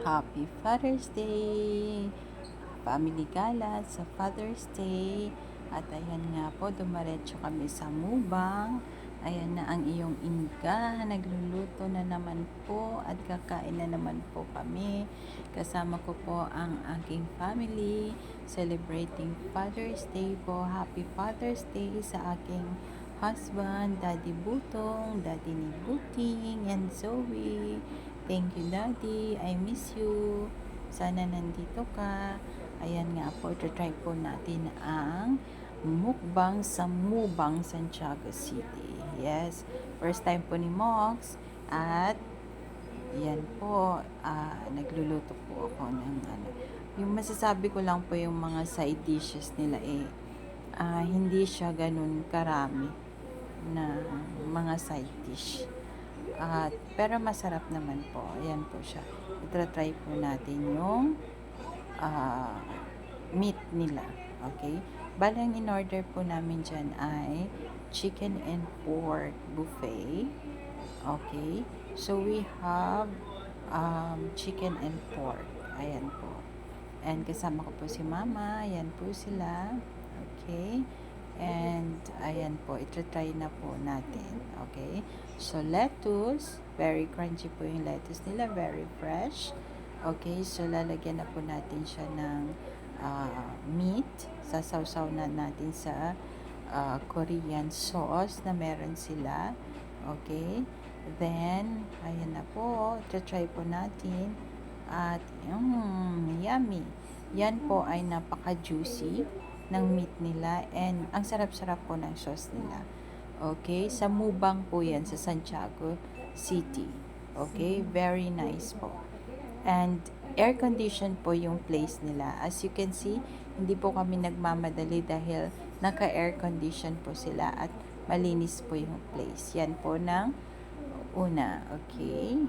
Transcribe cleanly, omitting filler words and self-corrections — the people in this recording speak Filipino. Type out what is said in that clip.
Happy Father's Day! Family gala sa Father's Day. At ayan nga po, dumaretso kami sa Mubang. Ayan na ang iyong inga. Nagluluto na naman po at kakain na naman po kami. Kasama ko po ang aking family. Celebrating Father's Day po. Happy Father's Day sa aking husband, Daddy Butong, Daddy ni Buting, and Zoe. Thank you, Daddy. I miss you. Sana nandito ka. Ayan nga po, try po natin ang mukbang sa Mubang, Santiago City. Yes, first time po ni Mox. At yan po, nagluluto po ako ng ano. Yung masasabi ko lang po yung mga side dishes nila hindi siya ganun karami na mga side dish. Pero masarap naman po. Ayan po siya. Itra-try po natin yung meat nila. Okay? Bale, ang in-order po namin dyan ay chicken and pork buffet. Okay? So, we have chicken and pork. Ayan po. And kasama ko po si Mama. Ayan po sila. Okay? And, ayan po, itra-try na po natin. Okay? So, lettuce. Very crunchy po yung lettuce nila. Very fresh. Okay? So, lalagyan na po natin siya ng meat. Sasawsaw na natin sa Korean sauce na meron sila. Okay? Then, ayan na po. Itra-try po natin. At, yummy. Yan po ay napaka-juicy ng meat nila and ang sarap-sarap po ng sauce nila. Okay? Sa Mubang po yan sa Santiago City. Okay? Very nice po. And air condition po yung place nila. As you can see, hindi po kami nagmamadali dahil naka-air condition po sila at malinis po yung place. Yan po ng una. Okay?